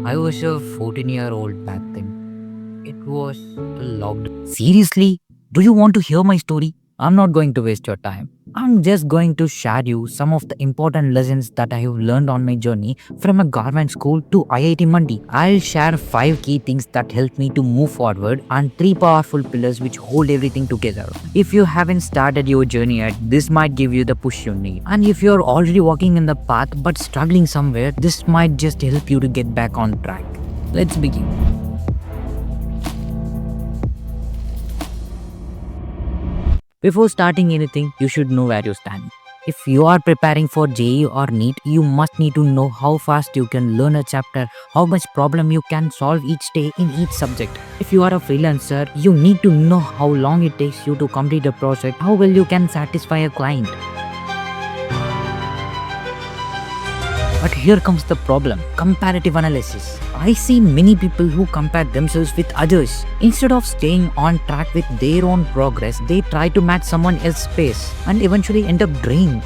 I was a 14-year-old back then. It was the lockdown. Seriously? Do you want to hear my story? I'm not going to waste your time. I'm just going to share you some of the important lessons that I have learned on my journey from a government school to IIT Mandi. I'll share 5 key things that helped me to move forward and 3 powerful pillars which hold everything together. If you haven't started your journey yet, this might give you the push you need. And if you're already walking in the path but struggling somewhere, this might just help you to get back on track. Let's begin. Before starting anything, you should know where you stand. If you are preparing for JEE or NEET, you must need to know how fast you can learn a chapter, how much problem you can solve each day in each subject. If you are a freelancer, you need to know how long it takes you to complete a project, how well you can satisfy a client. But here comes the problem, comparative analysis. I see many people who compare themselves with others. Instead of staying on track with their own progress, they try to match someone else's pace and eventually end up drained.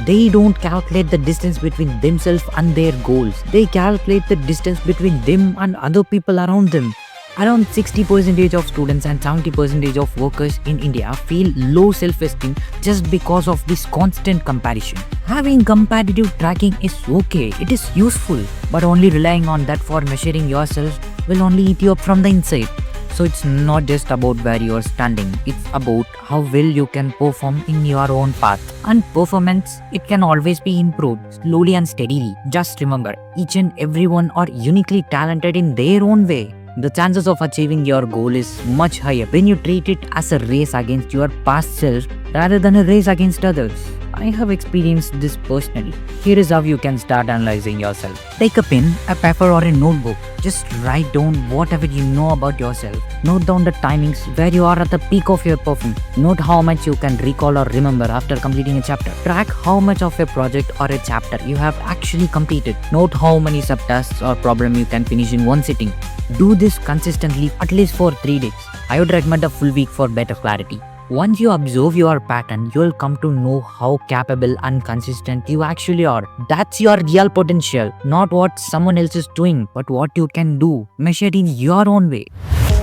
They don't calculate the distance between themselves and their goals. They calculate the distance between them and other people around them. Around 60% of students and 70% of workers in India feel low self-esteem just because of this constant comparison. Having competitive tracking is okay, it is useful, but only relying on that for measuring yourself will only eat you up from the inside. So it's not just about where you are standing, it's about how well you can perform in your own path. And performance, it can always be improved slowly and steadily. Just remember, each and everyone are uniquely talented in their own way. The chances of achieving your goal is much higher when you treat it as a race against your past self rather than a race against others. I have experienced this personally. Here is how you can start analyzing yourself. Take a pen, a paper or a notebook. Just write down whatever you know about yourself. Note down the timings where you are at the peak of your performance. Note how much you can recall or remember after completing a chapter. Track how much of a project or a chapter you have actually completed. Note how many subtasks or problem you can finish in one sitting. Do this consistently at least for 3 days. I would recommend a full week for better clarity. Once you observe your pattern, you'll come to know how capable and consistent you actually are. That's your real potential, not what someone else is doing, but what you can do, measured in your own way.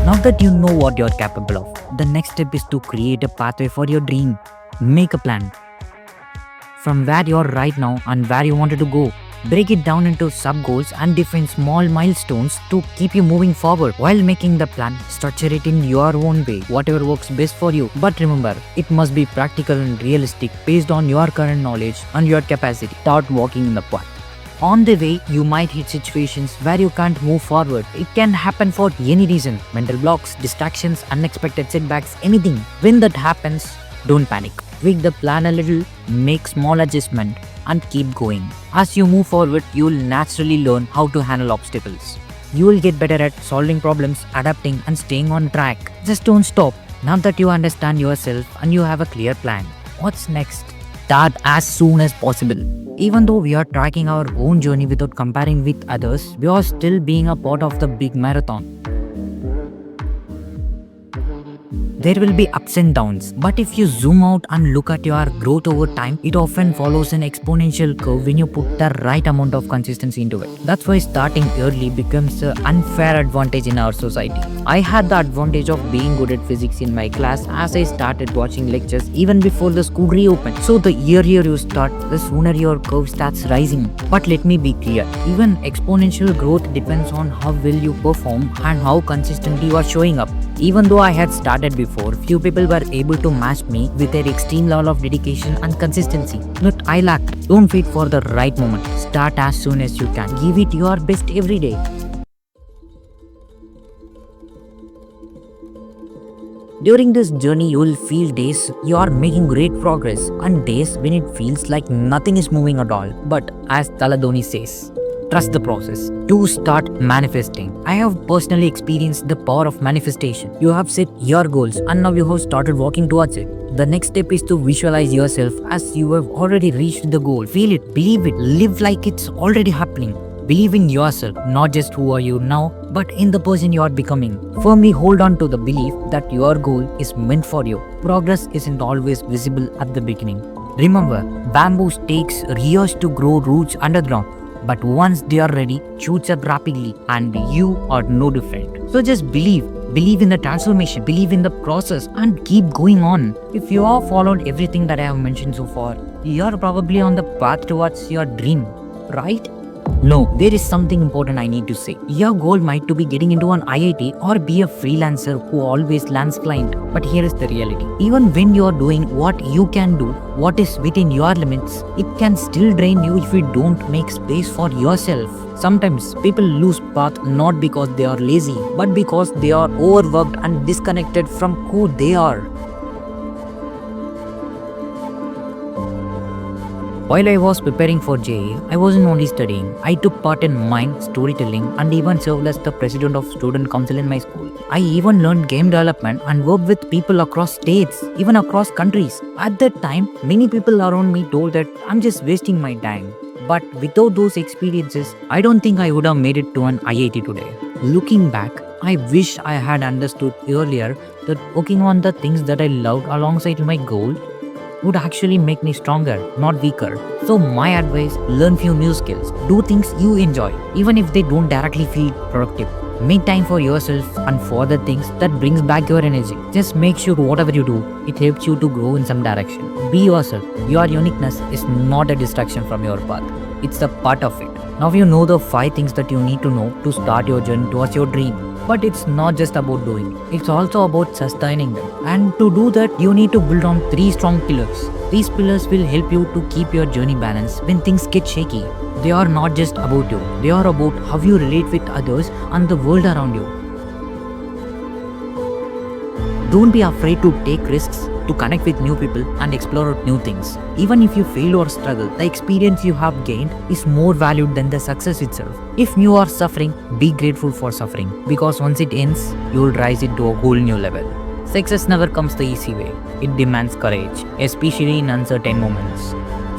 Now that you know what you're capable of, the next step is to create a pathway for your dream. Make a plan. From where you are right now and where you wanted to go. Break it down into sub-goals and define small milestones to keep you moving forward. While making the plan, structure it in your own way, whatever works best for you. But remember, it must be practical and realistic based on your current knowledge and your capacity. Start walking in the path. On the way, you might hit situations where you can't move forward. It can happen for any reason. Mental blocks, distractions, unexpected setbacks, anything. When that happens, don't panic. Tweak the plan a little, make small adjustments, and keep going. As you move forward, you will naturally learn how to handle obstacles. You will get better at solving problems, adapting, and staying on track. Just don't stop. Now that you understand yourself and you have a clear plan, what's next? Start as soon as possible. Even though we are tracking our own journey without comparing with others, we are still being a part of the big marathon. There will be ups and downs, but if you zoom out and look at your growth over time, it often follows an exponential curve when you put the right amount of consistency into it. That's why starting early becomes an unfair advantage in our society. I had the advantage of being good at physics in my class as I started watching lectures even before the school reopened. So the earlier you start, the sooner your curve starts rising. But let me be clear, even exponential growth depends on how well you perform and how consistently you are showing up. Even though I had started before, few people were able to match me with their extreme level of dedication and consistency. But I lacked. Don't wait for the right moment. Start as soon as you can. Give it your best every day. During this journey, you will feel days you are making great progress and days when it feels like nothing is moving at all. But as Taladoni says, trust the process. To start manifesting. I have personally experienced the power of manifestation. You have set your goals and now you have started walking towards it. The next step is to visualize yourself as you have already reached the goal. Feel it, believe it, live like it's already happening. Believe in yourself, not just who are you now, but in the person you are becoming. Firmly hold on to the belief that your goal is meant for you. Progress isn't always visible at the beginning. Remember, bamboo takes years to grow roots underground. But once they are ready, shoots up rapidly and you are no different. So just believe in the transformation, believe in the process and keep going on. If you have followed everything that I have mentioned so far, you are probably on the path towards your dream, right? No, there is something important I need to say. Your goal might to be getting into an IIT or be a freelancer who always lands client. But here is the reality. Even when you are doing what you can do, what is within your limits, it can still drain you if you don't make space for yourself. Sometimes people lose path not because they are lazy, but because they are overworked and disconnected from who they are. While I was preparing for JEE, I wasn't only studying. I took part in mind, storytelling, and even served as the president of student council in my school. I even learned game development and worked with people across states, even across countries. At that time, many people around me told that I'm just wasting my time. But without those experiences, I don't think I would have made it to an IIT today. Looking back, I wish I had understood earlier that working on the things that I loved alongside my goal would actually make me stronger, not weaker. So my advice, learn few new skills. Do things you enjoy, even if they don't directly feel productive. Make time for yourself and for the things that brings back your energy. Just make sure whatever you do, it helps you to grow in some direction. Be yourself. Your uniqueness is not a distraction from your path. It's a part of it. Now you know the 5 things that you need to know to start your journey towards your dream. But it's not just about doing, it's also about sustaining them. And to do that, you need to build on 3 strong pillars. These pillars will help you to keep your journey balanced when things get shaky. They are not just about you, they are about how you relate with others and the world around you. Don't be afraid to take risks, to connect with new people and explore new things. Even if you fail or struggle, the experience you have gained is more valued than the success itself. If you are suffering, be grateful for suffering, because once it ends, you will rise it to a whole new level. Success never comes the easy way. It demands courage, especially in uncertain moments.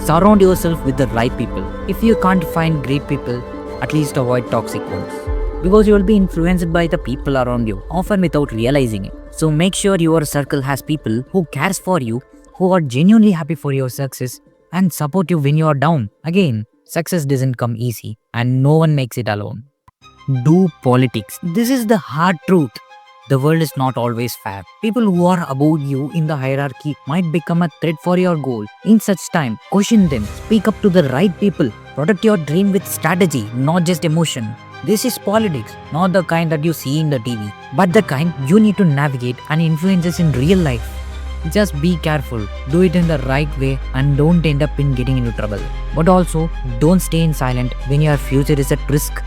Surround yourself with the right people. If you can't find great people, at least avoid toxic ones, because you will be influenced by the people around you, often without realizing it. So make sure your circle has people who cares for you, who are genuinely happy for your success and support you when you are down. Again, success doesn't come easy and no one makes it alone. Do politics. This is the hard truth. The world is not always fair. People who are above you in the hierarchy might become a threat for your goal. In such time, question them, speak up to the right people, protect your dream with strategy, not just emotion. This is politics, not the kind that you see in the TV, but the kind you need to navigate and influences in real life. Just be careful, do it in the right way and don't end up in getting into trouble. But also, don't stay in silent when your future is at risk.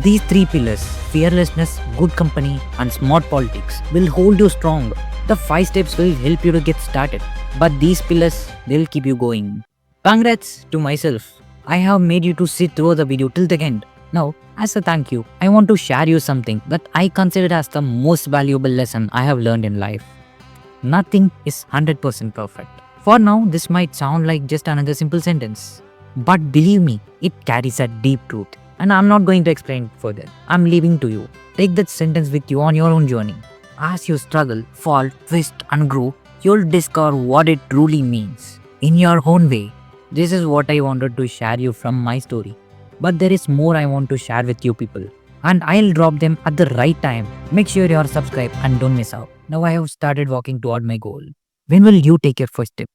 These 3 pillars, fearlessness, good company and smart politics, will hold you strong. The 5 steps will help you to get started, but these pillars, they'll keep you going. Congrats to myself. I have made you to sit through the video till the end. Now, as a thank you, I want to share you something that I consider as the most valuable lesson I have learned in life. Nothing is 100% perfect. For now, this might sound like just another simple sentence. But believe me, it carries a deep truth. And I'm not going to explain further. I'm leaving to you. Take that sentence with you on your own journey. As you struggle, fall, twist and grow, you'll discover what it truly means. In your own way. This is what I wanted to share you from my story. But there is more I want to share with you people. And I'll drop them at the right time. Make sure you are subscribed and don't miss out. Now I have started walking toward my goal. When will you take your first step?